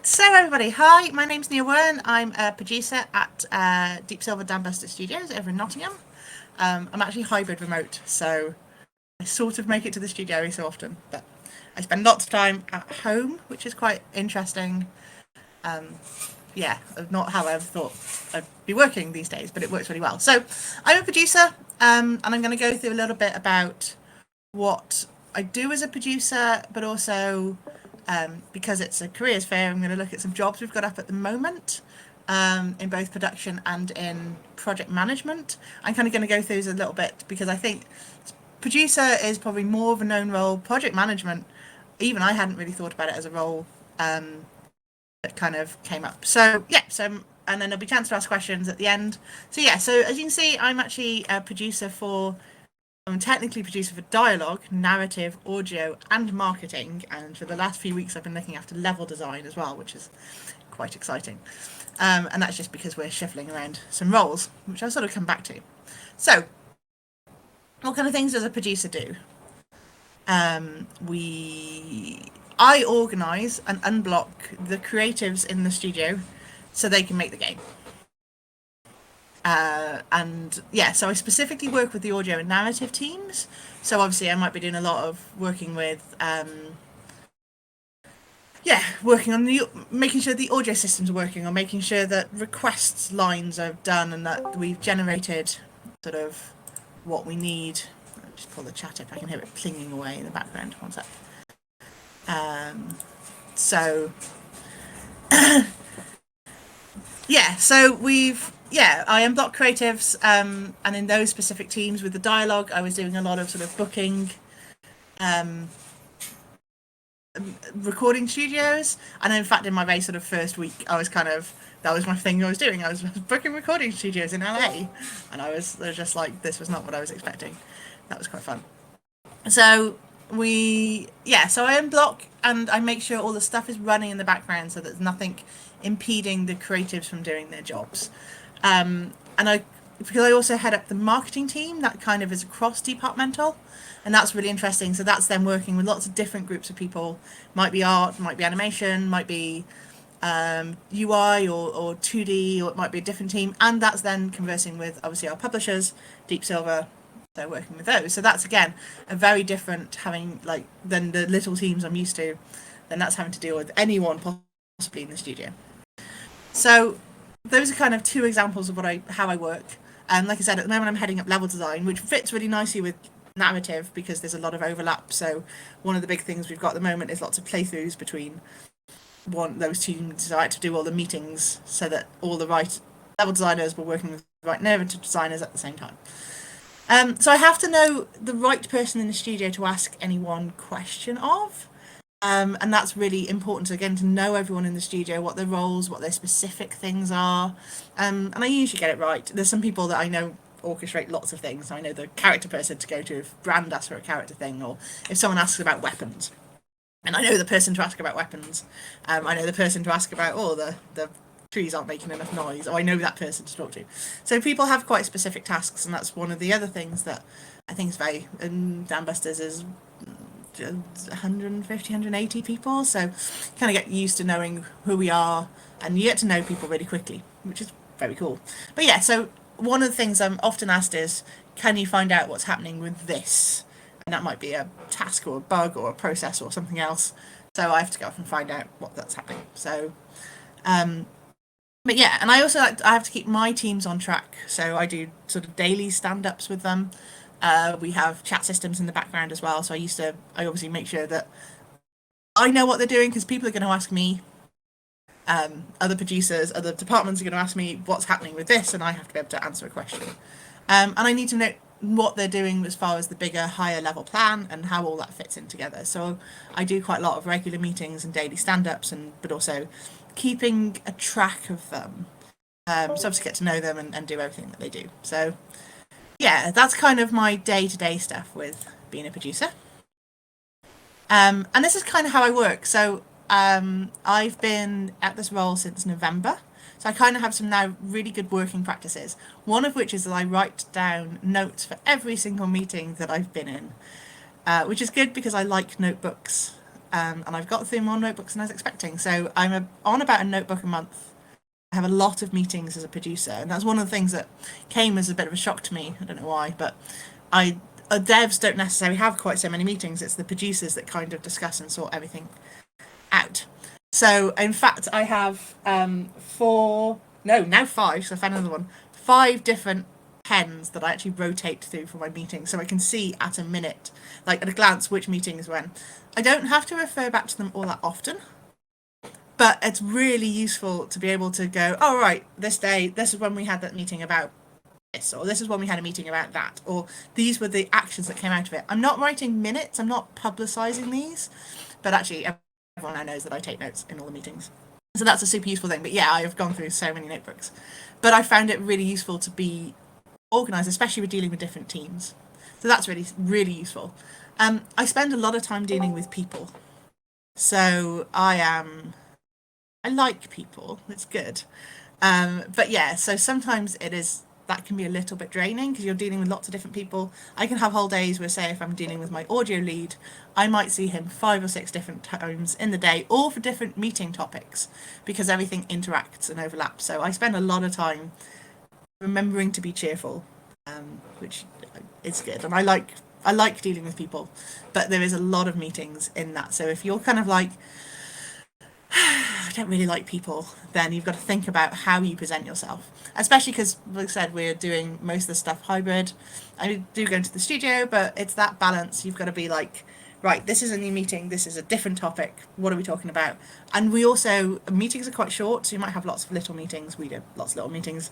Right, so everybody, hi, my name's Nia Wearn. I'm a producer at Deep Silver Dambuster Studios over in Nottingham. I'm actually hybrid remote, so I sort of make it to the studio every so often, but I spend lots of time at home, which is quite interesting. Yeah, not how I thought I'd be working these days, but it works really well. So I'm a producer, and I'm going to go through a little bit about what I do as a producer, but also because it's a careers fair, I'm going to look at some jobs we've got up at the moment in both production and in project management. I'm kind of going to go through these a little bit because I think producer is probably more of a known role. Project management, even I hadn't really thought about it as a role that kind of came up. So yeah, and then there'll be a chance to ask questions at the end. So yeah, so as you can see, I'm actually a producer for I'm technically producer for dialogue, narrative, audio, and marketing. And for the last few weeks, I've been looking after level design as well, which is quite exciting. And that's just because we're shuffling around some roles, which I'll sort of come back to. So, what kind of things does a producer do? I organise and unblock the creatives in the studio so they can make the game. And yeah, so I specifically work with the audio and narrative teams. So obviously I might be doing a lot of working with, working on making sure the audio systems are working, or making sure that requests lines are done and that we've generated sort of what we need. I'll just pull the chat up, I can hear it plinging away in the background. One sec. So yeah, so I unblock creatives, and in those specific teams with the dialogue, I was doing a lot of sort of booking, recording studios, and in fact, in my very sort of first week, that was my thing I was doing. I was booking recording studios in LA, and I was just like, this was not what I was expecting. That was quite fun. So so I unblock and I make sure all the stuff is running in the background so that there's nothing impeding the creatives from doing their jobs. Because I also head up the marketing team, that kind of is cross departmental, and that's really interesting. So that's them working with lots of different groups of people. Might be art, might be animation, might be UI or 2D, or it might be a different team, and that's then conversing with obviously our publishers, Deep Silver. So working with those. So that's again a very different than the little teams I'm used to. Then that's having to deal with anyone possibly in the studio. So those are kind of two examples of how I work. And like I said, at the moment I'm heading up level design, which fits really nicely with narrative because there's a lot of overlap. So one of the big things we've got at the moment is lots of playthroughs between those teams. So I had to do all the meetings so that all the right level designers were working with the right narrative designers at the same time. So I have to know the right person in the studio to ask any one question of. And that's really important, again, to know everyone in the studio, what their roles, what their specific things are. And I usually get it right. There's some people that I know orchestrate lots of things. I know the character person to go to if Brand asks for a character thing, or if someone asks about weapons. And I know the person to ask about weapons. I know the person to ask about, the trees aren't making enough noise, or I know that person to talk to. So people have quite specific tasks, and that's one of the other things that I think is very, and Dambusters is 150, 180 people, so you kind of get used to knowing who we are, and you get to know people really quickly, which is very cool. But yeah, so one of the things I'm often asked is, can you find out what's happening with this? And that might be a task or a bug or a process or something else. So I have to go off and find out what that's happening. So but yeah, and I have to keep my teams on track. So I do sort of daily stand-ups with them. We have chat systems in the background as well. So I obviously make sure that I know what they're doing, because people are going to ask me, other producers, other departments are going to ask me what's happening with this, and I have to be able to answer a question. And I need to know what they're doing as far as the bigger, higher level plan and how all that fits in together. So I do quite a lot of regular meetings and daily stand-ups, but also keeping a track of them. So obviously get to know them and do everything that they do. So yeah, that's kind of my day-to-day stuff with being a producer. And this is kind of how I work. So I've been at this role since November. So I kind of have some now really good working practices. One of which is that I write down notes for every single meeting that I've been in, which is good because I like notebooks. and I've got through more notebooks than I was expecting. So on about a notebook a month. I have a lot of meetings as a producer, and that's one of the things that came as a bit of a shock to me. I don't know why, but I devs don't necessarily have quite so many meetings. It's the producers that kind of discuss and sort everything out. So in fact, I have four, no, now five. So I found another one. Five different pens that I actually rotate through for my meetings, so I can see at a minute, like at a glance, which meeting is when. I don't have to refer back to them all that often, but it's really useful to be able to go, oh right, this day, this is when we had that meeting about this, or this is when we had a meeting about that, or these were the actions that came out of it. I'm not writing minutes, I'm not publicizing these, but actually everyone now knows that I take notes in all the meetings. So that's a super useful thing. But yeah, I have gone through so many notebooks. But I found it really useful to be organized, especially with dealing with different teams. So that's really, really useful. I spend a lot of time dealing with people. So I like people. It's good. But yeah, so sometimes that can be a little bit draining because you're dealing with lots of different people. I can have whole days where, say, if I'm dealing with my audio lead, I might see him 5 or 6 different times in the day, all for different meeting topics, because everything interacts and overlaps. So I spend a lot of time remembering to be cheerful, which is good. And I like dealing with people, but there is a lot of meetings in that. So if you're kind of like, I don't really like people, then you've got to think about how you present yourself. Especially because, like I said, we're doing most of the stuff hybrid. I do go into the studio, but it's that balance. You've got to be like, right, this is a new meeting, this is a different topic, what are we talking about? And we also, meetings are quite short, so you might have lots of little meetings. We do lots of little meetings.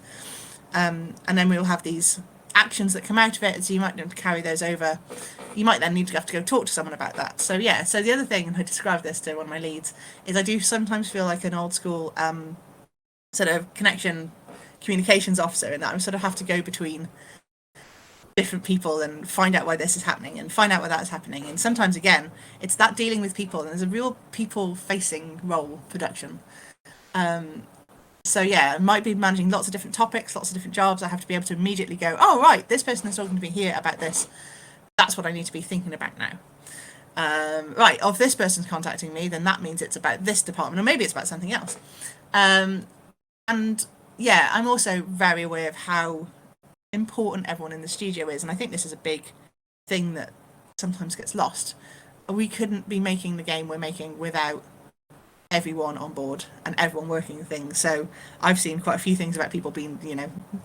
And then we'll have these actions that come out of it, so you might need to carry those over. You might then need to have to go talk to someone about that. So yeah, so the other thing, and I described this to one of my leads, is I do sometimes feel like an old school sort of communications officer, in that I sort of have to go between different people and find out why this is happening and find out why that is happening. And sometimes, again, it's that dealing with people, and there's a real people facing role production. So yeah, I might be managing lots of different topics, lots of different jobs. I have to be able to immediately go, oh right, this person is talking to me here about this. That's what I need to be thinking about now. Right, if this person's contacting me, then that means it's about this department, or maybe it's about something else. And yeah, I'm also very aware of how important everyone in the studio is, and I think this is a big thing that sometimes gets lost. We couldn't be making the game we're making without everyone on board and everyone working things. So I've seen quite a few things about people being,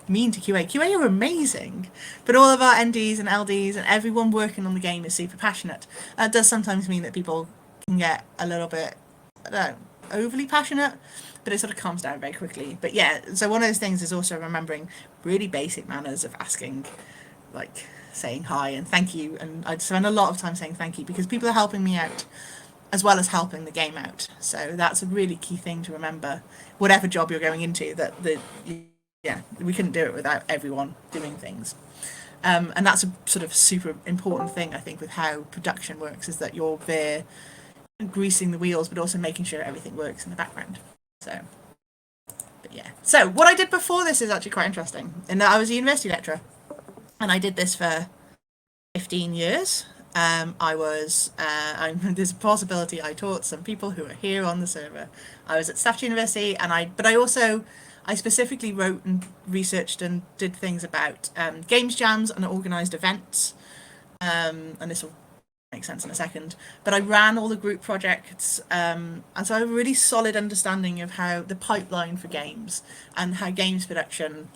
mean to QA. QA are amazing, but all of our NDs and LDs and everyone working on the game is super passionate. That does sometimes mean that people can get a little bit, I don't know, overly passionate, but it sort of calms down very quickly. But yeah, so one of those things is also remembering really basic manners of asking, like saying hi and thank you. And I spend a lot of time saying thank you because people are helping me out as well as helping the game out. So that's a really key thing to remember, whatever job you're going into, we couldn't do it without everyone doing things. And that's a sort of super important thing, I think, with how production works, is that you're there greasing the wheels, but also making sure everything works in the background. So, but yeah. So what I did before this is actually quite interesting, in that I was a university lecturer, and I did this for 15 years. There's a possibility I taught some people who are here on the server. I was at Stafford University, but I specifically wrote and researched and did things about games jams and organised events. And this will make sense in a second. But I ran all the group projects, and so I have a really solid understanding of how the pipeline for games and how games production,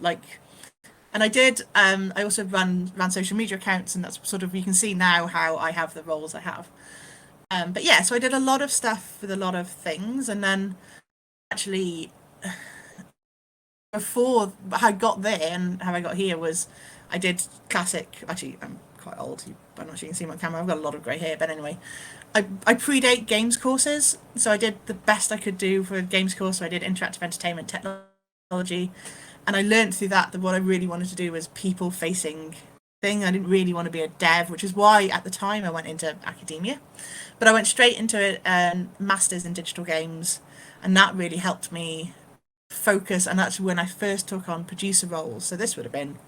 and I did. I also ran social media accounts, and that's sort of, you can see now how I have the roles I have. But yeah, so I did a lot of stuff with a lot of things, and then actually, before I got there and how I got here was, I did classic. Actually, I'm quite old. I'm not sure you can see my camera. I've got a lot of grey hair, but anyway, I predate games courses, so I did the best I could do for a games course. So I did interactive entertainment technology. And I learned through that what I really wanted to do was people-facing thing. I didn't really want to be a dev, which is why at the time I went into academia. But I went straight into a master's in digital games, and that really helped me focus. And that's when I first took on producer roles. So this would have been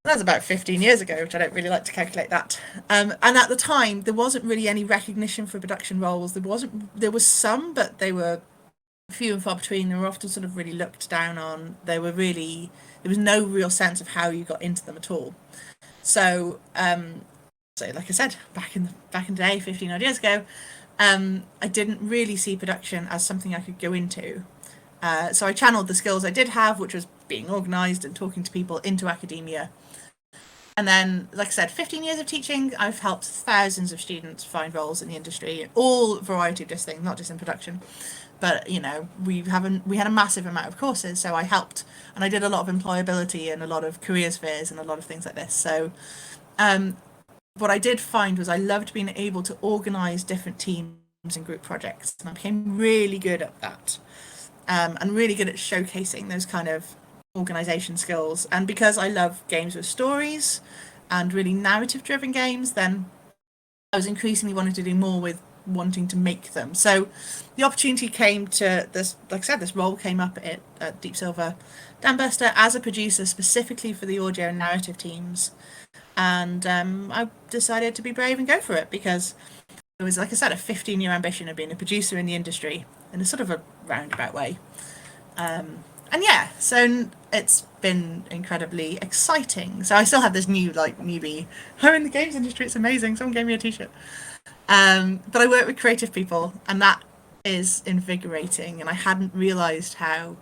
That was about 15 years ago, which I don't really like to calculate that. And at the time, there wasn't really any recognition for production roles. There was some, but they were few and far between. They were often sort of really looked down on. There was no real sense of how you got into them at all. So, so like I said, back in the day, 15 odd years ago, I didn't really see production as something I could go into. So I channeled the skills I did have, which was being organised and talking to people, into academia. And then, like I said, 15 years of teaching, I've helped thousands of students find roles in the industry, all variety of this thing, not just in production. But you know, we had a massive amount of courses, so I helped, and I did a lot of employability and a lot of careers fairs and a lot of things like this. So, um, what I did find was I loved being able to organise different teams and group projects, and I became really good at that, and really good at showcasing those kind of organisation skills. And because I love games with stories and really narrative driven games, then I was increasingly wanting to do more with wanting to make them. So the opportunity came to this, like I said, this role came up at Deep Silver Dambuster as a producer specifically for the audio and narrative teams. And I decided to be brave and go for it because it was, like I said, a 15-year ambition of being a producer in the industry in a sort of a roundabout way. And yeah, so it's been incredibly exciting. So I still have this new, like, newbie, I'm in the games industry, it's amazing, someone gave me a t-shirt. But I work with creative people, and that is invigorating. And I hadn't realised how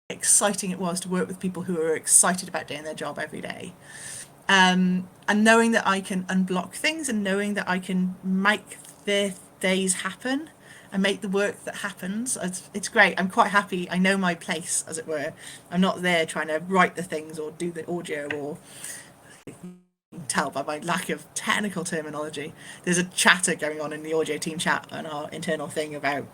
exciting it was to work with people who are excited about doing their job every day. And knowing that I can unblock things and knowing that I can make their days happen and make the work that happens, it's great. I'm quite happy. I know my place, as it were. I'm not there trying to write the things or do the audio or tell by my lack of technical terminology. There's a chatter going on in the audio team chat on our internal thing about,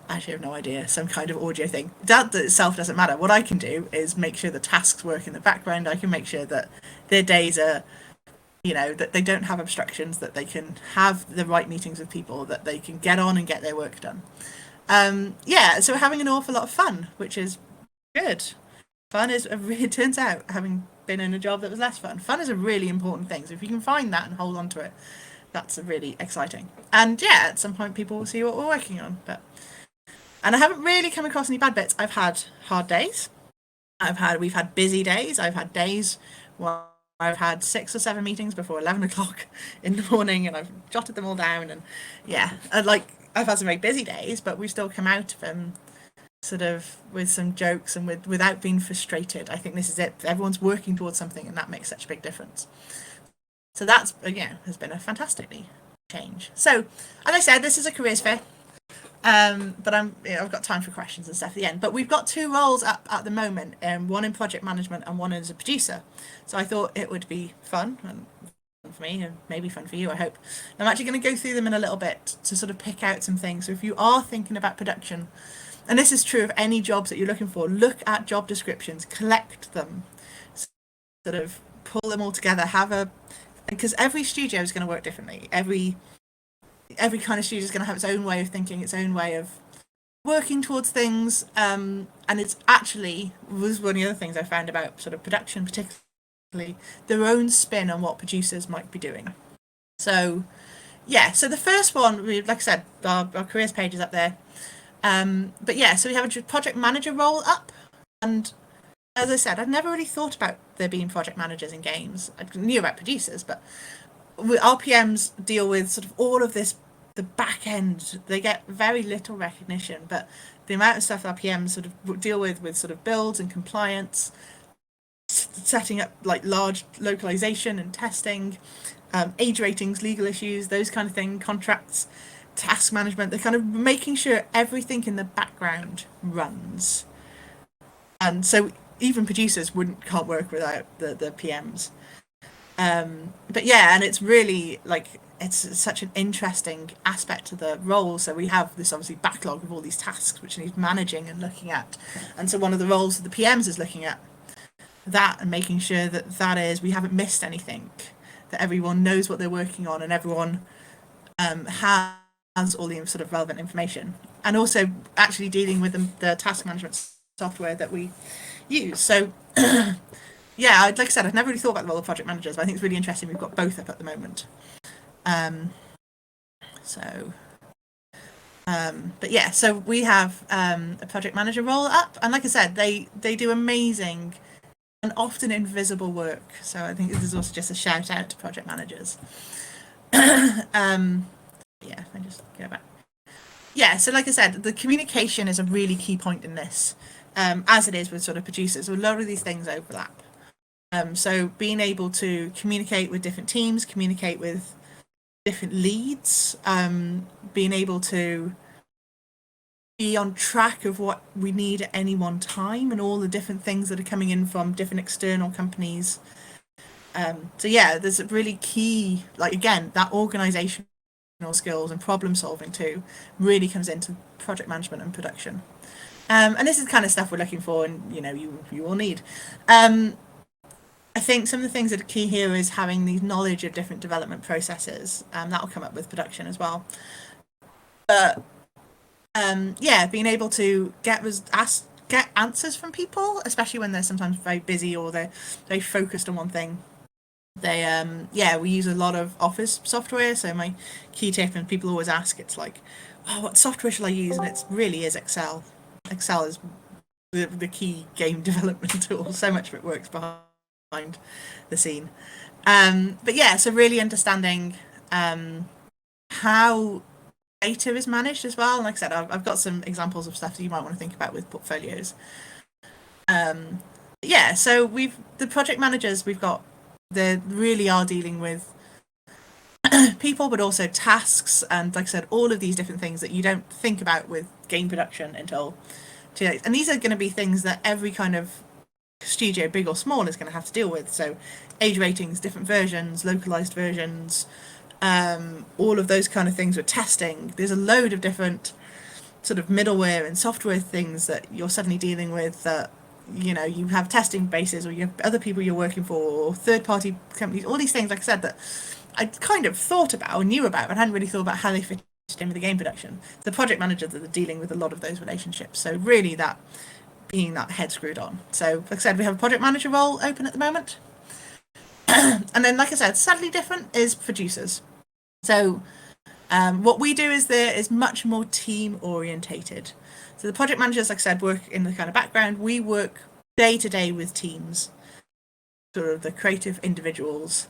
I actually have no idea, some kind of audio thing. That itself doesn't matter. What I can do is make sure the tasks work in the background. I can make sure that their days are, you know, that they don't have obstructions, that they can have the right meetings with people, that they can get on and get their work done. Yeah, so we're having an awful lot of fun, which is good. Fun is, it turns out, having been in a job that was less fun, fun is a really important thing. So if you can find that and hold on to it, that's really exciting. And yeah, at some point people will see what we're working on. And I haven't really come across any bad bits. I've had hard days. We've had busy days. I've had days where I've had 6 or 7 meetings before 11 o'clock in the morning, and I've jotted them all down. And yeah, I've had some very busy days, but we've still come out of them sort of with some jokes and without being frustrated. I think this is it. Everyone's working towards something, and that makes such a big difference. So that's, yeah, has been a fantastically change. So, as I said, this is a careers fair. But I've got time for questions and stuff at the end. But we've got 2 roles up at the moment, one in project management and one as a producer. So I thought it would be fun, and fun for me, and maybe fun for you, I hope. I'm actually going to go through them in a little bit to sort of pick out some things. So if you are thinking about production, and this is true of any jobs that you're looking for, look at job descriptions, collect them, sort of pull them all together, because every studio is going to work differently. Every kind of studio is going to have its own way of thinking, its own way of working towards things. And it's actually was one of the other things I found about sort of production, particularly their own spin on what producers might be doing. So, yeah. So the first one, like I said, our careers page is up there. But yeah, so we have a project manager role up, and as I said, I'd never really thought about there being project managers in games. I knew about producers, but RPMs deal with sort of all of this, the back end. They get very little recognition, but the amount of stuff RPMs sort of deal with sort of builds and compliance, setting up like large localization and testing, age ratings, legal issues, those kind of thing, contracts, task management. They're kind of making sure everything in the background runs. And so even producers can't work without the PMs. But yeah, and it's really like it's such an interesting aspect to the role. So we have this obviously backlog of all these tasks which needs managing and looking at, and so one of the roles of the PMs is looking at that and making sure that we haven't missed anything, that everyone knows what they're working on, and everyone has all the sort of relevant information, and also actually dealing with the task management software that we use. So yeah, like I said, I've never really thought about the role of project managers, but I think it's really interesting. We've got both up at the moment. Um, so, but yeah, so we have a project manager role up, and like I said, they do amazing and often invisible work. So I think this is also just a shout out to project managers. um, yeah, I just go back. Yeah, so like I said, the communication is a really key point in this, as it is with sort of producers. So a lot of these things overlap. So being able to communicate with different teams, communicate with different leads, being able to be on track of what we need at any one time and all the different things that are coming in from different external companies. So yeah, there's a really key, like again, that organizational skills and problem solving too really comes into project management and production. And this is the kind of stuff we're looking for, and you all need. I think some of the things that are key here is having the knowledge of different development processes. That will come up with production as well. But yeah, being able to get answers from people, especially when they're sometimes very busy or they're very focused on one thing. They yeah, we use a lot of office software. So my key tip, and people always ask, it's like, oh, what software shall I use? And it really is Excel. Excel is the key game development tool. So much of it works behind the scene. But yeah, so really understanding how data is managed as well. And like I said, I've got some examples of stuff that you might want to think about with portfolios. Yeah, so the project managers we've got, they really are dealing with people, but also tasks, and like I said, all of these different things that you don't think about with game production until today. And these are going to be things that every kind of studio, big or small, is going to have to deal with. So age ratings, different versions, localized versions, all of those kind of things with testing. There's a load of different sort of middleware and software things that you're suddenly dealing with, that you have testing bases, or you have other people you're working for, or third party companies, all these things, like I said, that I kind of thought about or knew about, but hadn't really thought about how they fit in with the game production. The project managers that are dealing with a lot of those relationships. So really that being that head screwed on. So like I said, we have a project manager role open at the moment. And then, like I said, sadly different is producers. So what we do is there is much more team orientated. So the project managers, like I said, work in the kind of background. We work day to day with teams, sort of the creative individuals,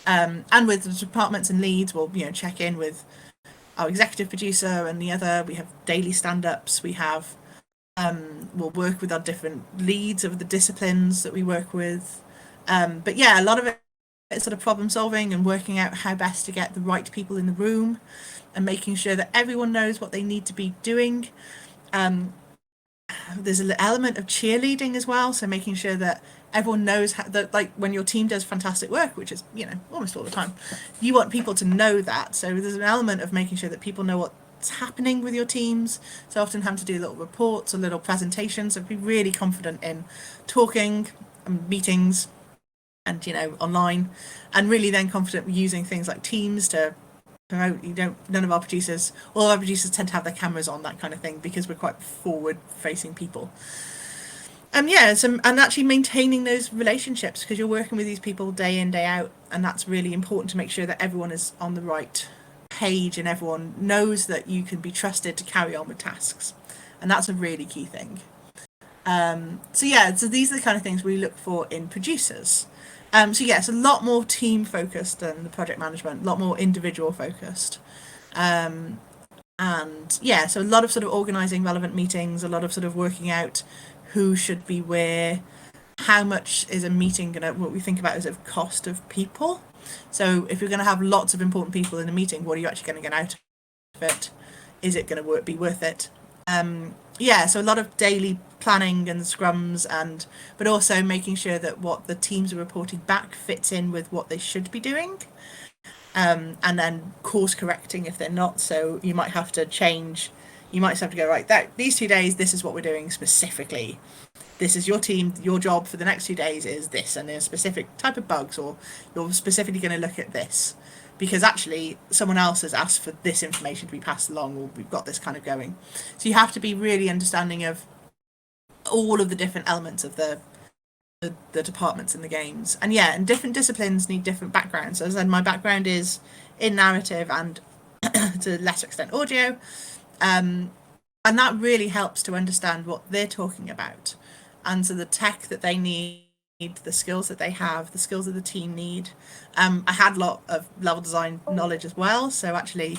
and with the departments and leads. We'll check in with our executive producer and the other. We have daily stand-ups. We have we'll work with our different leads of the disciplines that we work with. But yeah, a lot of it is sort of problem solving and working out how best to get the right people in the room and making sure that everyone knows what they need to be doing. There's an element of cheerleading as well, so making sure that everyone knows that, like, when your team does fantastic work, which is almost all the time, you want people to know that. So there's an element of making sure that people know what's happening with your teams. So often having to do little reports or little presentations, so be really confident in talking and meetings and online, and really then confident using things like Teams to promote. None of our producers, all our producers tend to have their cameras on, that kind of thing, because we're quite forward facing people. Yeah, so, and actually maintaining those relationships, because you're working with these people day in, day out, and that's really important to make sure that everyone is on the right page and everyone knows that you can be trusted to carry on with tasks. And that's a really key thing. So yeah, so these are the kind of things we look for in producers. So yeah, it's a lot more team focused than the project management, a lot more individual focused. And yeah, so a lot of sort of organizing relevant meetings, a lot of sort of working out who should be where, how much is a meeting gonna, what we think about is a cost of people. So if you're going to have lots of important people in a meeting, what are you actually going to get out of it? Is it going to be worth it? Yeah, so a lot of daily planning and scrums, but also making sure that what the teams are reporting back fits in with what they should be doing, and then course correcting if they're not. So you might have to change. You might have to go, right, these 2 days, this is what we're doing specifically. This is your team, your job for the next 2 days is this, and there's a specific type of bugs, or you're specifically going to look at this, because actually someone else has asked for this information to be passed along, or we've got this kind of going. So you have to be really understanding of all of the different elements of the the departments in the games. And yeah, and different disciplines need different backgrounds. So as I said, my background is in narrative and to a lesser extent audio. And that really helps to understand what they're talking about. And so the tech that they need, the skills that they have, the skills that the team need. I had a lot of level design knowledge as well. So actually,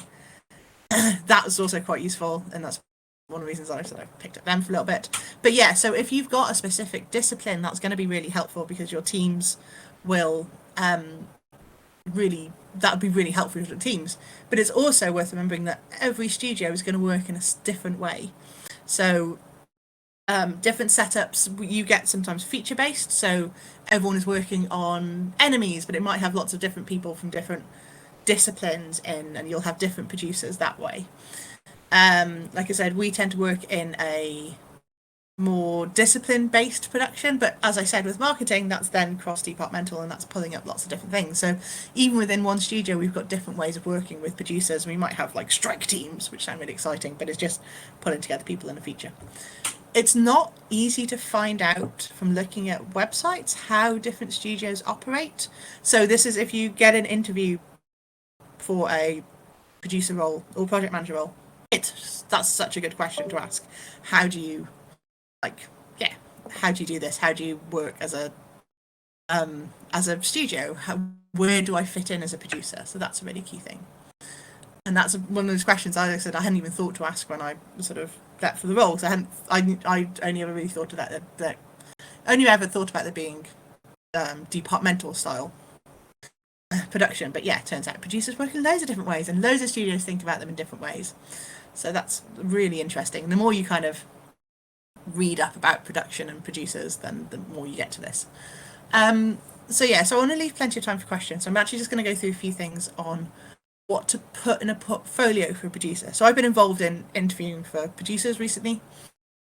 that was also quite useful. And that's one of the reasons I sort of picked up them for a little bit. But yeah, so if you've got a specific discipline, that's going to be really helpful because your teams will really, that would be really helpful for the teams. But it's also worth remembering that every studio is going to work in a different way. So different setups you get sometimes feature based, so everyone is working on enemies, but it might have lots of different people from different disciplines in, and you'll have different producers that way. Like I said, we tend to work in a more discipline based production, but as I said with marketing, that's then cross departmental and that's pulling up lots of different things. So even within one studio we've got different ways of working with producers. We might have like strike teams, which sound really exciting, but it's just pulling together people in a feature. It's not easy to find out from looking at websites how different studios operate. So this is if you get an interview for a producer role or project manager role, that's such a good question to ask. How do you how do you do this? How do you work as a studio? Where do I fit in as a producer? So that's a really key thing. And that's one of those questions I said I hadn't even thought to ask when I sort of let for the role. So I only ever really thought of that only ever thought about there being departmental style production. But yeah, it turns out producers work in loads of different ways, and loads of studios think about them in different ways. So that's really interesting. The more you kind of read up about production and producers, then the more you get to this. So yeah, so I want to leave plenty of time for questions. So I'm actually just going to go through a few things on what to put in a portfolio for a producer. So I've been involved in interviewing for producers recently,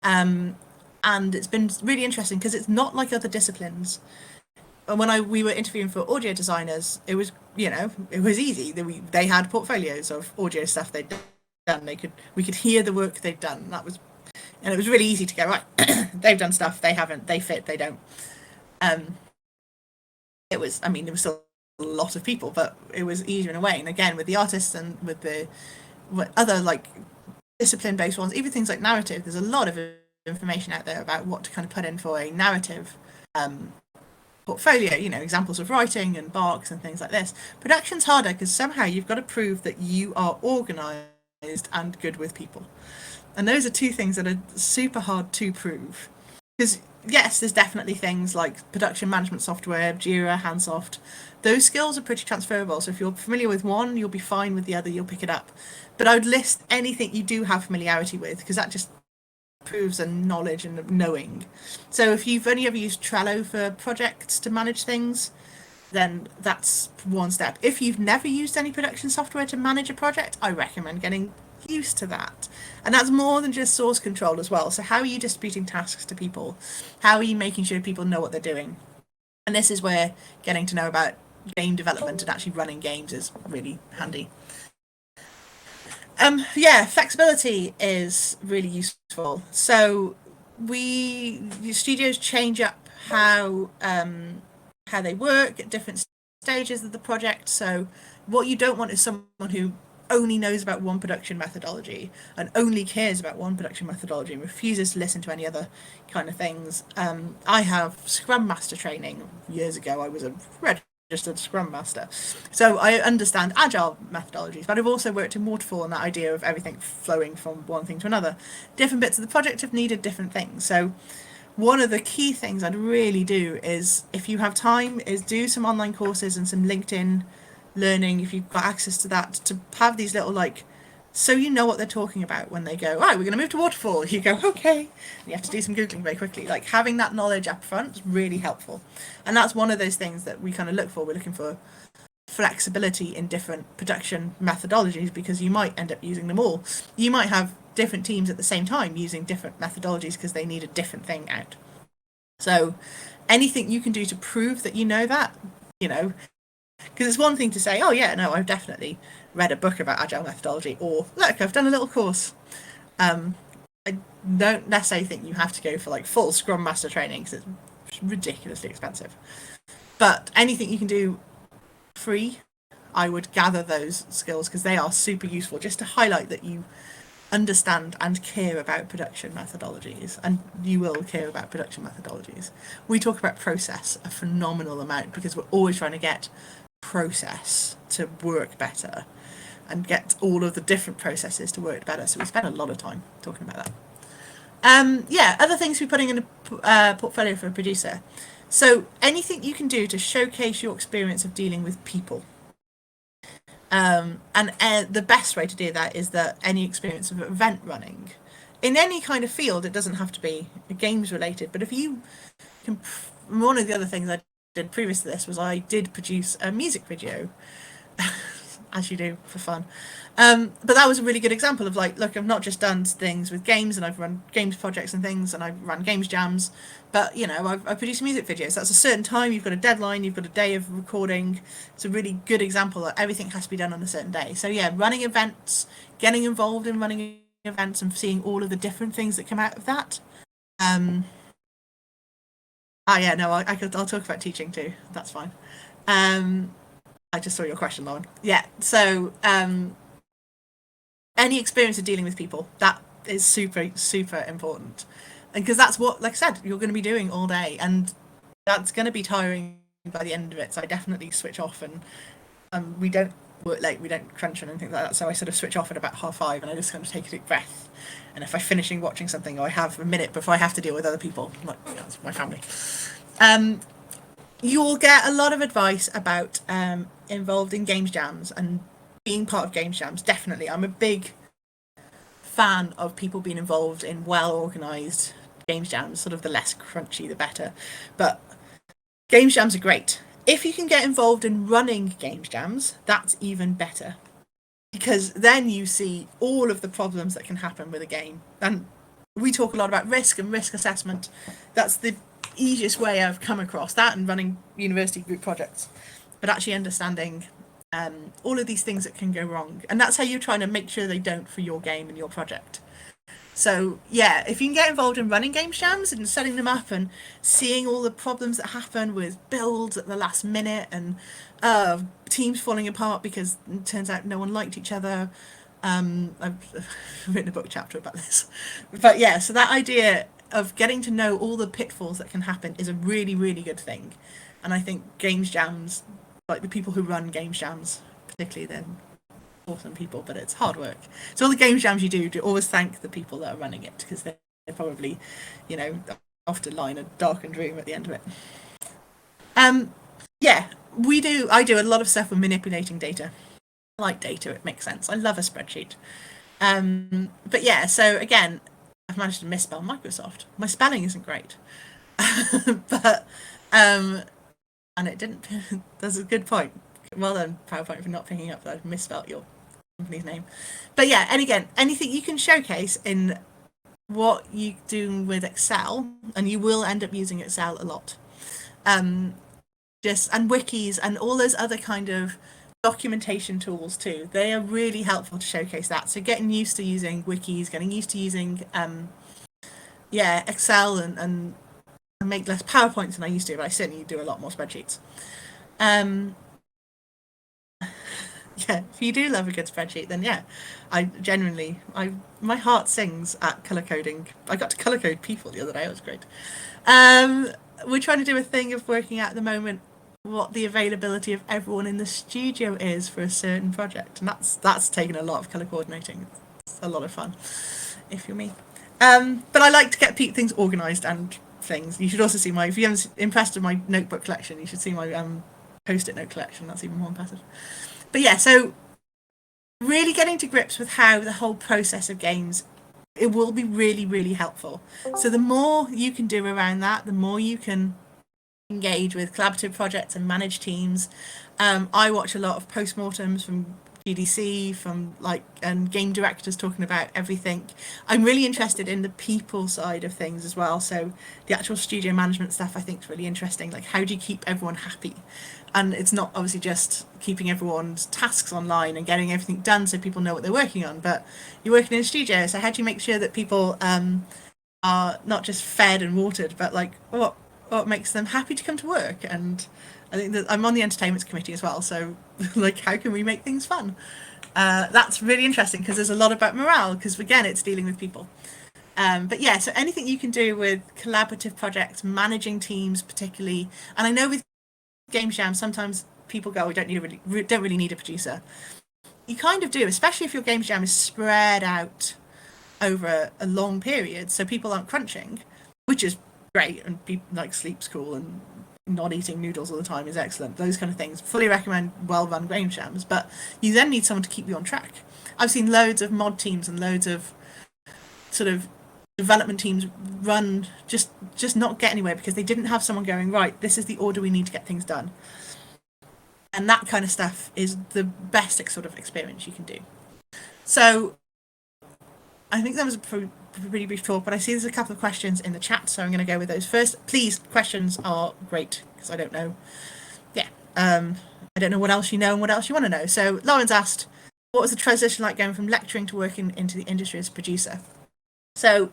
and it's been really interesting because it's not like other disciplines. When we were interviewing for audio designers, it was it was easy. They had portfolios of audio stuff they'd done. We could hear the work they'd done. And it was really easy to go, right, they've done stuff, they haven't, they fit, they don't. There was still a lot of people, but it was easier in a way. And again, with the artists and with the other like discipline-based ones, even things like narrative, there's a lot of information out there about what to kind of put in for a narrative portfolio, examples of writing and barks and things like this. Production's harder because somehow you've got to prove that you are organised and good with people. And those are two things that are super hard to prove. Because, yes, there's definitely things like production management software, Jira, Handsoft. Those skills are pretty transferable. So if you're familiar with one, you'll be fine with the other, you'll pick it up. But I would list anything you do have familiarity with, because that just proves a knowledge and knowing. So if you've only ever used Trello for projects to manage things, then that's one step. If you've never used any production software to manage a project, I recommend getting used to that. And that's more than just source control as well. So how are you distributing tasks to people? How are you making sure people know what they're doing? And this is where getting to know about game development and actually running games is really handy. Flexibility is really useful. So studios change up how they work at different stages of the project. So what you don't want is someone who only knows about one production methodology and only cares about one production methodology and refuses to listen to any other kind of things. I have Scrum Master training. Years ago, I was a registered Scrum Master. So I understand agile methodologies, but I've also worked in waterfall and that idea of everything flowing from one thing to another. Different bits of the project have needed different things. So one of the key things I'd really do is, if you have time, is do some online courses and some LinkedIn learning, if you've got access to that, to have these little so you know what they're talking about when they go, right, we're going to move to waterfall. You go, okay. And you have to do some Googling very quickly. Having that knowledge up front is really helpful. And that's one of those things that we kind of look for. We're looking for flexibility in different production methodologies because you might end up using them all. You might have different teams at the same time using different methodologies because they need a different thing out. So anything you can do to prove that you know that, because it's one thing to say, oh yeah, no, I've definitely read a book about agile methodology, or look, I've done a little course. I don't necessarily think you have to go for full Scrum Master training because it's ridiculously expensive. But anything you can do free, I would gather those skills because they are super useful just to highlight that you understand and care about production methodologies, and you will care about production methodologies. We talk about process a phenomenal amount because we're always trying to get process to work better and get all of the different processes to work better. So we spend a lot of time talking about that. Yeah, other things we're putting in a portfolio for a producer. So anything you can do to showcase your experience of dealing with people. And the best way to do that is that any experience of event running in any kind of field, it doesn't have to be games related, but if you can, one of the other things I did previous to this was I did produce a music video as you do for fun. But that was a really good example of like, look, I've not just done things with games and I've run games projects and things and I've run games jams, but you know, I've produced music videos. That's a certain time, you've got a deadline, you've got a day of recording. It's a really good example that everything has to be done on a certain day. So yeah, running events, getting involved in running events and seeing all of the different things that come out of that. Yeah, no, I'll talk about teaching too. That's fine. I just saw your question, Lauren. Yeah, so any experience of dealing with people, that is super, super important. And because that's what, like I said, you're going to be doing all day. And that's going to be tiring by the end of it. So I definitely switch off and we don't work late, we don't crunch or anything like that. So I sort of switch off at about 5:30 and I just kind of take a deep breath. And if I'm finishing watching something or I have a minute before I have to deal with other people, like that's my family, you'll get a lot of advice about involved in games jams and being part of games jams. Definitely, I'm a big fan of people being involved in well-organised games jams. Sort of the less crunchy, the better. But games jams are great. If you can get involved in running games jams, that's even better. Because then you see all of the problems that can happen with a game. And we talk a lot about risk and risk assessment. That's the easiest way I've come across that and running university group projects. But actually understanding all of these things that can go wrong. And that's how you're trying to make sure they don't for your game and your project. So yeah, if you can get involved in running game jams and setting them up and seeing all the problems that happen with builds at the last minute and teams falling apart because it turns out no one liked each other. I've written a book chapter about this. But yeah, so that idea of getting to know all the pitfalls that can happen is a really, really good thing. And I think games jams, like the people who run games jams, particularly then, awesome people, but it's hard work. So all the game jams you do always thank the people that are running it because they're probably, you know, off to line a darkened room at the end of it. Yeah, I do a lot of stuff with manipulating data. I like data, it makes sense. I love a spreadsheet. But yeah, so again, I've managed to misspell Microsoft. My spelling isn't great. But and it didn't. That's a good point. Well done, PowerPoint, for not picking up that I've misspelled your company's name. But yeah, and again, anything you can showcase in what you do with Excel, and you will end up using Excel a lot. And wikis and all those other kind of documentation tools too. They are really helpful to showcase that. So getting used to using wikis, getting used to using Excel and make less PowerPoints than I used to, but I certainly do a lot more spreadsheets. Yeah, if you do love a good spreadsheet, then yeah, my heart sings at color coding. I got to color code people the other day. It was great. We're trying to do a thing of working out at the moment what the availability of everyone in the studio is for a certain project, and that's taken a lot of color coordinating. It's a lot of fun, if you're me. But I like to get things organized and things. You should also see if you haven't impressed with my notebook collection, you should see my post-it note collection. That's even more impressive. But yeah, so really getting to grips with how the whole process of games, it will be really, really helpful. So the more you can do around that, the more you can engage with collaborative projects and manage teams. I watch a lot of postmortems from GDC, and game directors talking about everything. I'm really interested in the people side of things as well. So the actual studio management stuff I think is really interesting. Like, how do you keep everyone happy? And it's not obviously just keeping everyone's tasks online and getting everything done so people know what they're working on, but you're working in a studio, so how do you make sure that people are not just fed and watered, but like what makes them happy to come to work. And I think that I'm on the entertainments committee as well, so like, how can we make things fun? That's really interesting because there's a lot about morale, because again, it's dealing with people. But yeah, so anything you can do with collaborative projects, managing teams particularly, and I know with game jam sometimes people go, we don't really need a producer. You kind of do, especially if your game jam is spread out over a long period, so people aren't crunching, which is great, and people like sleep's cool, and not eating noodles all the time is excellent. Those kind of things. Fully recommend well-run game jams, but you then need someone to keep you on track. I've seen loads of mod teams and loads of sort of development teams run just not get anywhere because they didn't have someone going, right, this is the order we need to get things done. And that kind of stuff is the best sort of experience you can do. So I think that was a pretty brief talk, but I see there's a couple of questions in the chat, so I'm going to go with those first. Please, questions are great, because I don't know. Yeah, I don't know what else you know and what else you want to know. So Lauren's asked, what was the transition like going from lecturing to working into the industry as a producer? So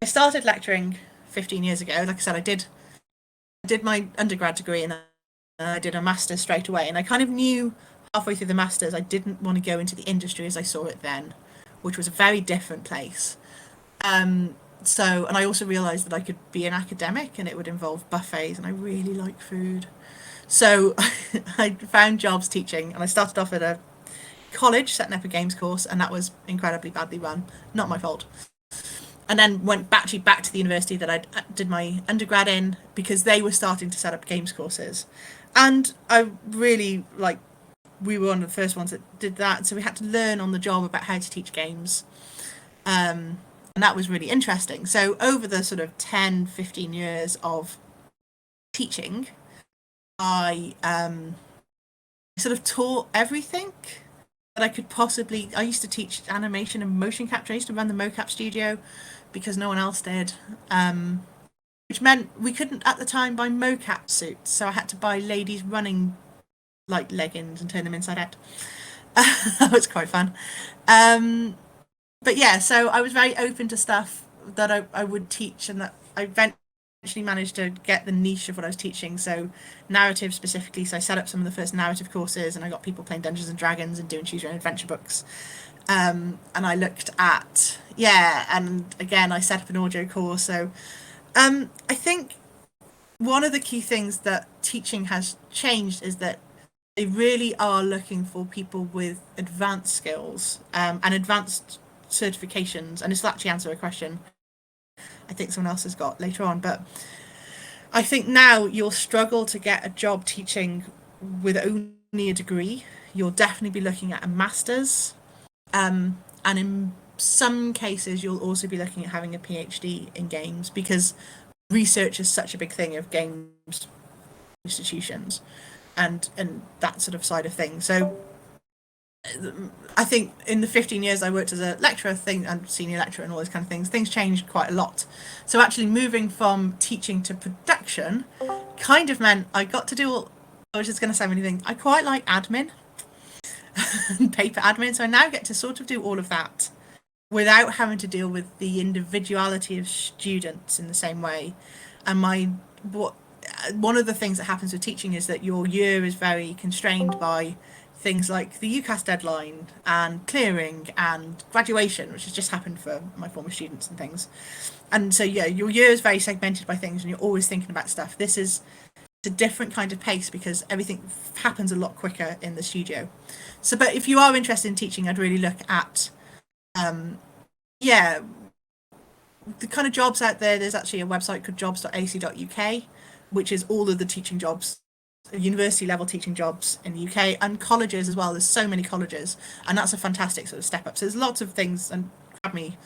I started lecturing 15 years ago. Like I said, I did my undergrad degree, and I did a master's straight away. And I kind of knew halfway through the master's I didn't want to go into the industry as I saw it then, which was a very different place. So, and I also realised that I could be an academic and it would involve buffets, and I really like food. So I found jobs teaching, and I started off at a college setting up a games course, and that was incredibly badly run. Not my fault. And then went back to the university that I did my undergrad in, because they were starting to set up games courses. And I really, like, we were one of the first ones that did that, so we had to learn on the job about how to teach games. And that was really interesting. So over the sort of 10, 15 years of teaching, I sort of taught everything that I could possibly. I used to teach animation and motion capture. I used to run the mocap studio because no one else did, which meant we couldn't at the time buy mocap suits, so I had to buy ladies running like leggings and turn them inside out. That was quite fun. But yeah, so I was very open to stuff that I would teach, and that I eventually managed to get the niche of what I was teaching. So narrative specifically, so I set up some of the first narrative courses, and I got people playing Dungeons and Dragons and doing choose your own adventure books. And I looked at, and again I set up an audio course. So I think one of the key things that teaching has changed is that they really are looking for people with advanced skills, and advanced certifications. And this will actually answer a question I think someone else has got later on, but I think now you'll struggle to get a job teaching with only a degree. You'll definitely be looking at a master's, and in some cases you'll also be looking at having a PhD in games, because research is such a big thing of games institutions and that sort of side of things. So I think in the 15 years I worked as a lecturer and senior lecturer and all those kind of things changed quite a lot. So actually moving from teaching to production kind of meant I got to do all, I was just going to say anything, I quite like admin and paper admin, so I now get to sort of do all of that without having to deal with the individuality of students in the same way. And one of the things that happens with teaching is that your year is very constrained by things like the UCAS deadline and clearing and graduation, which has just happened for my former students and things. And so, yeah, your year is very segmented by things, and you're always thinking about stuff. This is a different kind of pace because everything happens a lot quicker in the studio. So, but if you are interested in teaching, I'd really look at, the kind of jobs out there. There's actually a website called jobs.ac.uk, which is all of the teaching jobs, university level teaching jobs in the UK, and colleges as well. There's so many colleges, and that's a fantastic sort of step up. So there's lots of things, and grab me,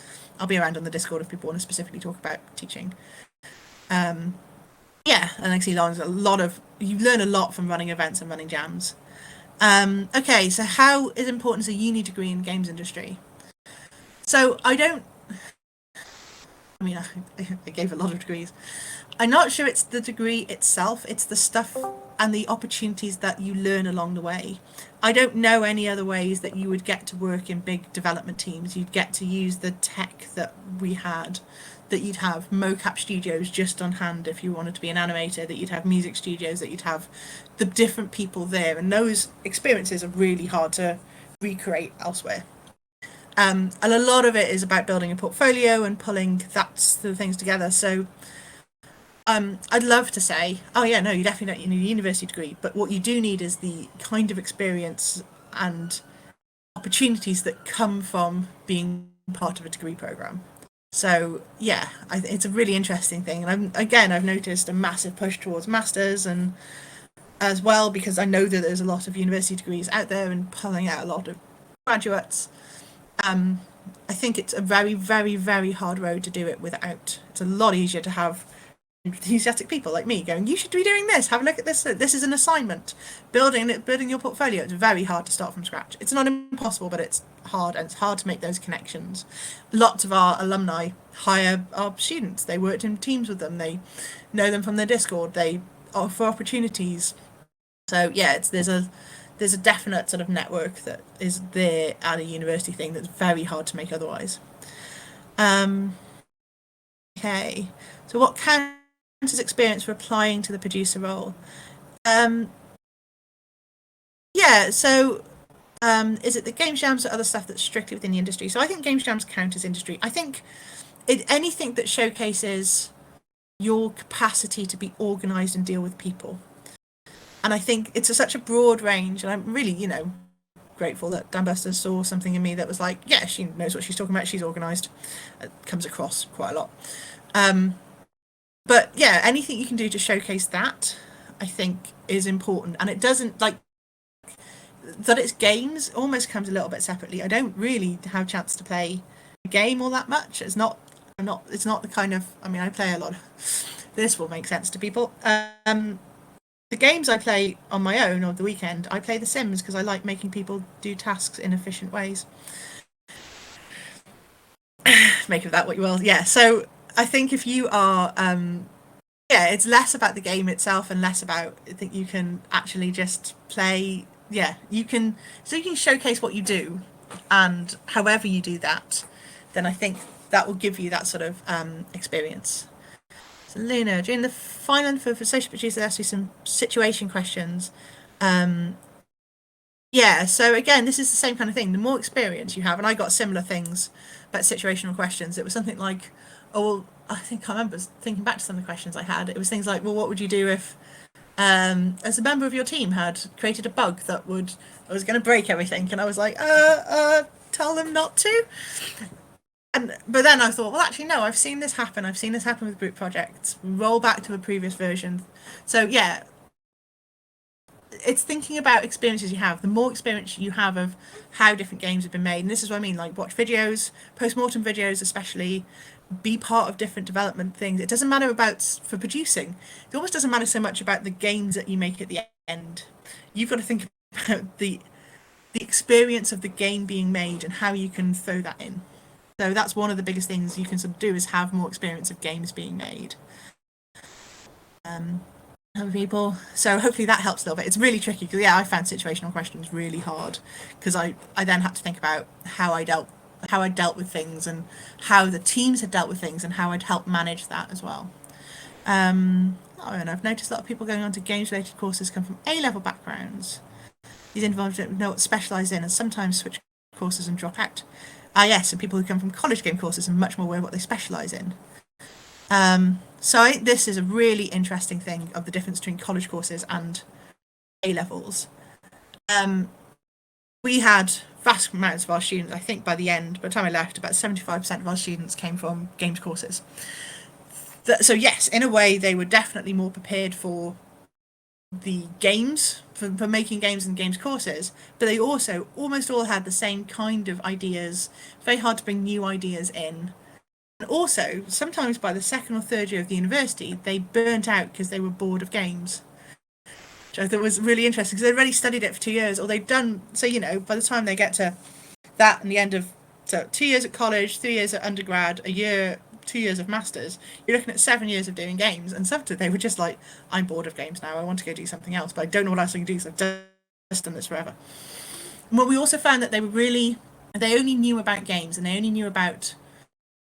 I'll be around on the Discord if people want to specifically talk about teaching. And I see Lauren's you learn a lot from running events and running jams. Okay, so how is important a uni degree in games industry? So I don't I mean, I gave a lot of degrees. I'm not sure it's the degree itself, it's the stuff and the opportunities that you learn along the way. I don't know any other ways that you would get to work in big development teams. You'd get to use the tech that we had, that you'd have mocap studios just on hand if you wanted to be an animator, that you'd have music studios, that you'd have the different people there. And those experiences are really hard to recreate elsewhere. And a lot of it is about building a portfolio and pulling that sort of things together. So I'd love to say, oh yeah, no, you definitely don't need a university degree, but what you do need is the kind of experience and opportunities that come from being part of a degree program. So yeah, it's a really interesting thing, and I've noticed a massive push towards masters and as well because I know that there's a lot of university degrees out there and pulling out a lot of graduates. I think it's a very, very, very hard road to do it without. It's a lot easier to have enthusiastic people like me going, you should be doing this, have a look at this, this is an assignment, building your portfolio. It's very hard to start from scratch. It's not impossible, but it's hard, and it's hard to make those connections. Lots of our alumni hire our students, they worked in teams with them, they know them from their Discord, they offer opportunities. So yeah, there's a definite sort of network that is there at a university thing that's very hard to make otherwise. Okay, so what counts as experience for applying to the producer role? Yeah, so is it the game jams or other stuff that's strictly within the industry? So I think game jams count as industry. I think anything that showcases your capacity to be organised and deal with people. And I think it's such a broad range, and I'm really, grateful that Dambuster saw something in me that was like, yeah, she knows what she's talking about, she's organised. It comes across quite a lot. But yeah, anything you can do to showcase that, I think, is important. And it doesn't, like, that it's games almost comes a little bit separately. I don't really have a chance to play a game all that much. It's not the kind of, I mean, I play a lot. This will make sense to people. The games I play on my own on the weekend, I play The Sims because I like making people do tasks in efficient ways. Make of that what you will. Yeah, so I think if you are, it's less about the game itself and less about, I think you can actually just play, you can showcase what you do, and however you do that, then I think that will give you that sort of experience. So Luna, during the final for social producer, there has to be some situation questions. So again, this is the same kind of thing. The more experience you have, and I got similar things about situational questions. It was something like, I think I remember thinking back to some of the questions I had. It was things like, well, what would you do if, as a member of your team had created a bug that was going to break everything? And I was like, tell them not to. But then I thought, well, actually, no, I've seen this happen. I've seen this happen with group projects. Roll back to a previous version. So yeah, it's thinking about experiences you have. The more experience you have of how different games have been made, and this is what I mean, like watch videos, post-mortem videos especially, be part of different development things. It doesn't matter for producing. It almost doesn't matter so much about the games that you make at the end. You've got to think about the experience of the game being made and how you can throw that in. So that's one of the biggest things you can sort of do, is have more experience of games being made. Other people. So hopefully that helps a little bit. It's really tricky because I found situational questions really hard because I then had to think about how I dealt with things and how the teams had dealt with things and how I'd help manage that as well. And I've noticed a lot of people going on to games related courses come from A-level backgrounds. These individuals don't know what to specialise in and sometimes switch courses and drop out. Yes, and people who come from college game courses are much more aware of what they specialise in. So I think this is a really interesting thing of the difference between college courses and A-levels. We had vast amounts of our students, I think by the time I left, about 75% of our students came from games courses. So yes, in a way, they were definitely more prepared for the games, for making games and games courses, but they also almost all had the same kind of ideas. Very hard to bring new ideas in. And also, sometimes by the second or third year of the university, they burnt out because they were bored of games. Which I thought was really interesting because they'd already studied it for 2 years, or they'd done, so, by the time they get to that and the end of, so 2 years at college, 3 years at undergrad, a year 2 years of masters, you're looking at 7 years of doing games. And some they were just like, I'm bored of games now. I want to go do something else, but I don't know what else I can do because I've just done this forever. But we also found that they only knew about games, and they only knew about,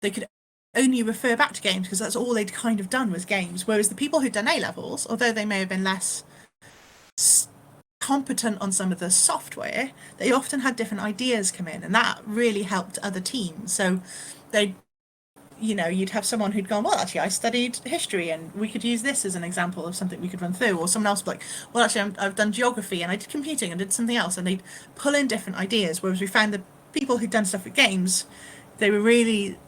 they could only refer back to games because that's all they'd kind of done was games. Whereas the people who'd done A levels, although they may have been less competent on some of the software, they often had different ideas come in, and that really helped other teams. So they, you'd have someone who'd gone, well, actually, I studied history, and we could use this as an example of something we could run through. Or someone else would be like, well, actually, I've done geography, and I did computing, and did something else, and they'd pull in different ideas. Whereas we found the people who'd done stuff with games, they were really,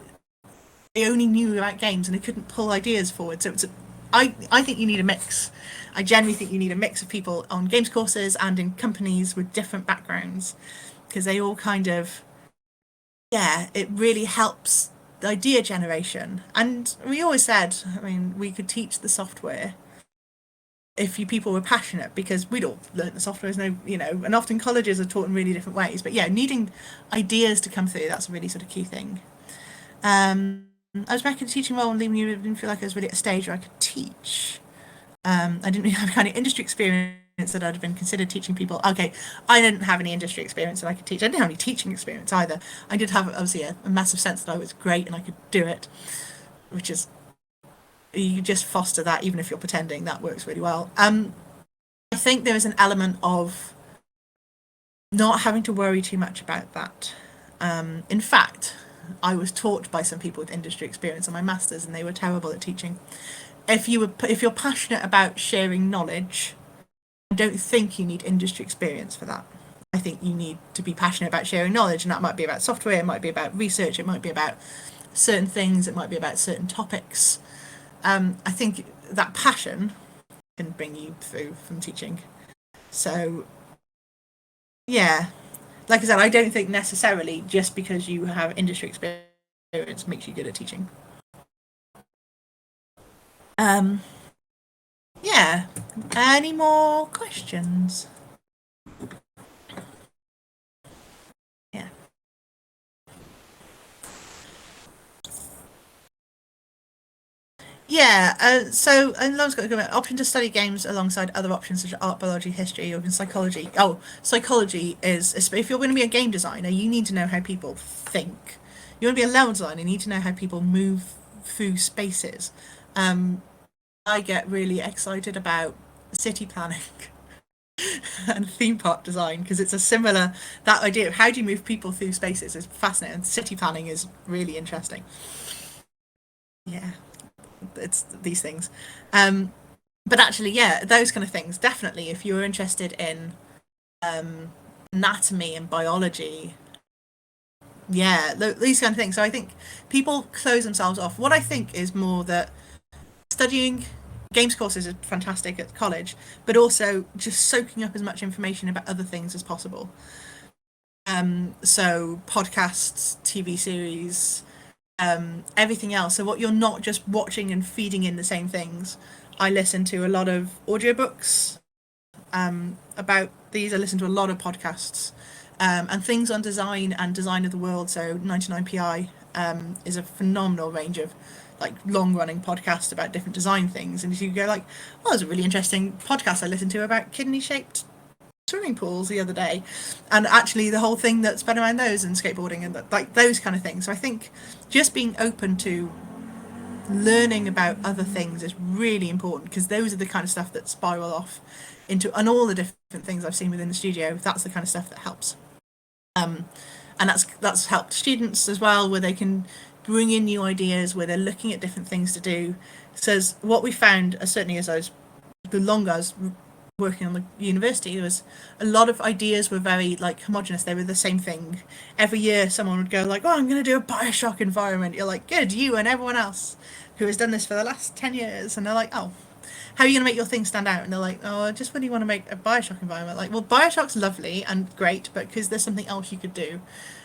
they only knew about games, and they couldn't pull ideas forward. So I think you need a mix. I generally think you need a mix of people on games courses and in companies with different backgrounds, because they all kind of, it really helps the idea generation. And we always said, I mean, we could teach the software if you people were passionate, because we'd all learn the software, and often colleges are taught in really different ways. But needing ideas to come through, that's a really sort of key thing. I was back in the teaching role and leaving you, didn't feel like I was really at a stage where I could teach. I didn't really have kind of industry experience that I'd have been considered teaching people. Okay, I didn't have any industry experience that I could teach. I didn't have any teaching experience either. I did have, obviously, a massive sense that I was great and I could do it, which is, you just foster that even if you're pretending. That works really well. I think there is an element of not having to worry too much about that. In fact, I was taught by some people with industry experience on my masters, and they were terrible at teaching. If you're passionate about sharing knowledge, I don't think you need industry experience for that. I think you need to be passionate about sharing knowledge, and that might be about software, it might be about research, it might be about certain things, it might be about certain topics. I think that passion can bring you through from teaching. So, like I said, I don't think necessarily just because you have industry experience makes you good at teaching. Any more questions? So Lauren's got a good option to study games alongside other options such as art, biology, history, or even psychology. Oh, psychology is, if you're going to be a game designer, you need to know how people think. You want to be a level designer, you need to know how people move through spaces. I get really excited about city planning and theme park design, because it's that idea of how do you move people through spaces is fascinating. City planning is really interesting. It's these things. But actually, those kind of things, definitely, if you're interested in anatomy and biology, these kind of things. So I think people close themselves off. What I think is more that studying games courses is fantastic at college, but also just soaking up as much information about other things as possible. So podcasts, TV series, everything else. So what you're not just watching and feeding in the same things. I listen to a lot of audiobooks about these. I listen to a lot of podcasts and things on design and design of the world. So 99PI is a phenomenal range of like long-running podcasts about different design things, and you go like, oh, there's a really interesting podcast I listened to about kidney-shaped swimming pools the other day, and actually the whole thing that's been around those and skateboarding and like those kind of things. So I think just being open to learning about other things is really important, because those are the kind of stuff that spiral off into, and all the different things I've seen within the studio, that's the kind of stuff that helps. And that's helped students as well, where they can bring in new ideas, where they're looking at different things to do. So what we found, certainly as the longer I was working on the university, there was a lot of ideas were very like homogenous. They were the same thing. Every year someone would go like, oh, I'm going to do a Bioshock environment. You're like, good, you and everyone else who has done this for the last 10 years. And they're like, oh, how are you going to make your thing stand out? And they're like, oh, I just really want to make a Bioshock environment. Like, well, Bioshock's lovely and great, but because there's something else you could do.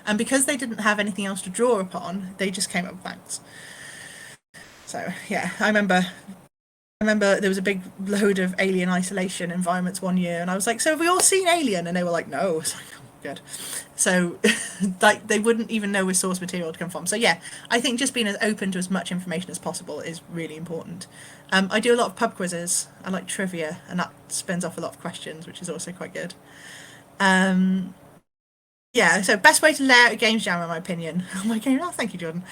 And because they didn't have anything else to draw upon, they just came up with blanks. So, I remember there was a big load of Alien Isolation environments one year, and I was like, so have we all seen Alien? And they were like, no. I was like, good. So like they wouldn't even know where source material to come from. So yeah, I think just being as open to as much information as possible is really important. I do a lot of pub quizzes. I like trivia, and that spins off a lot of questions, which is also quite good. Um, yeah, so best way to lay out a games jam, in my opinion. Oh my game! Oh, thank you, Jordan.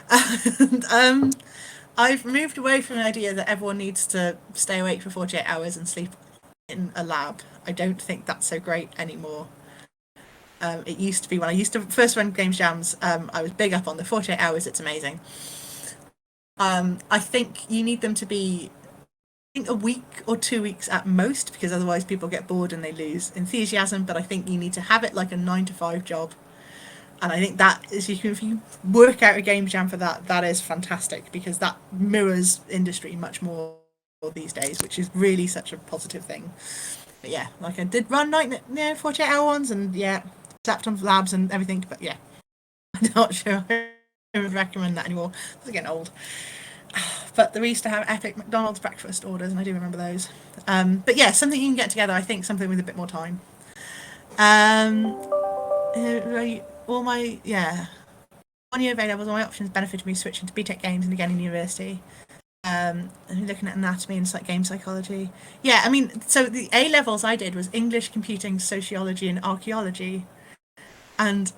And, I've moved away from the idea that everyone needs to stay awake for 48 hours and sleep in a lab. I don't think that's so great anymore. It used to be when I used to first run games jams. I was big up on the 48 hours. It's amazing. I think you need them to be, I think, a week or 2 weeks at most, because otherwise people get bored and they lose enthusiasm. But I think you need to have it like a 9 to 5 job, and I think that is, if you work out a game jam for that, that is fantastic, because that mirrors industry much more these days, which is really such a positive thing. But yeah, like I did run 48-hour ones, and yeah, slept on labs and everything. But yeah, I'm not sure I would recommend that anymore. It's getting old. But we used to have epic McDonald's breakfast orders, and I do remember those. But yeah, something you can get together. I think something with a bit more time. Um, all my, yeah, 1 year of A levels, all my options benefited me switching to BTEC games and again in university. And looking at anatomy and game psychology. Yeah, I mean, so the A levels I did was English, computing, sociology, and archaeology, and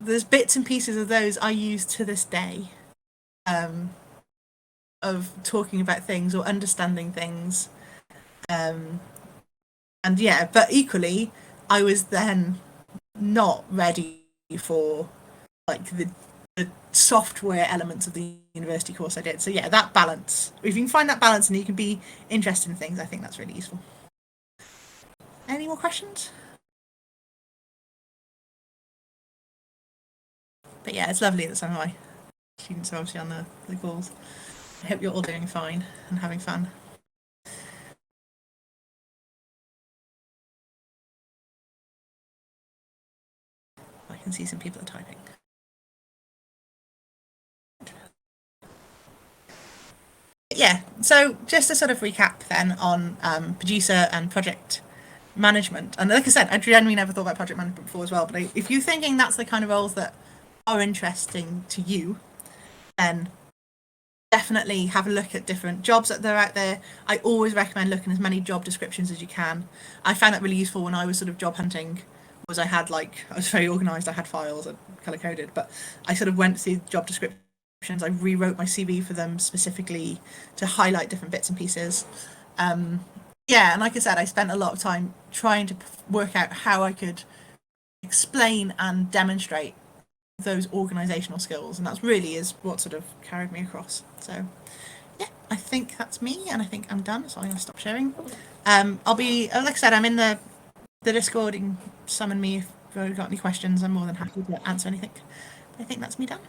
there's bits and pieces of those I use to this day, um, of talking about things or understanding things. Um, and yeah, but equally, I was then not ready for like the software elements of the university course I did. So yeah, that balance. If you can find that balance and you can be interested in things, I think that's really useful. Any more questions? But yeah, it's lovely that some of my students are obviously on the calls. I hope you're all doing fine and having fun. I can see some people are typing. Yeah, so just to sort of recap then on producer and project management. And like I said, I genuinely never thought about project management before as well. But if you're thinking that's the kind of roles that are interesting to you, then definitely have a look at different jobs that are out there. I always recommend looking at as many job descriptions as you can. I found that really useful when I was sort of job hunting. Was I was very organised. I had files and color coded, but I sort of went through job descriptions. I rewrote my CV for them specifically to highlight different bits and pieces. Yeah, and like I said, I spent a lot of time trying to work out how I could explain and demonstrate those organizational skills, and that's really is what sort of carried me across. So yeah, I think that's me, and I think I'm done, so I'm going to stop sharing. I'll be, like I said, I'm in the Discord. You can summon me if you've got any questions. I'm more than happy to answer anything. I think that's me done.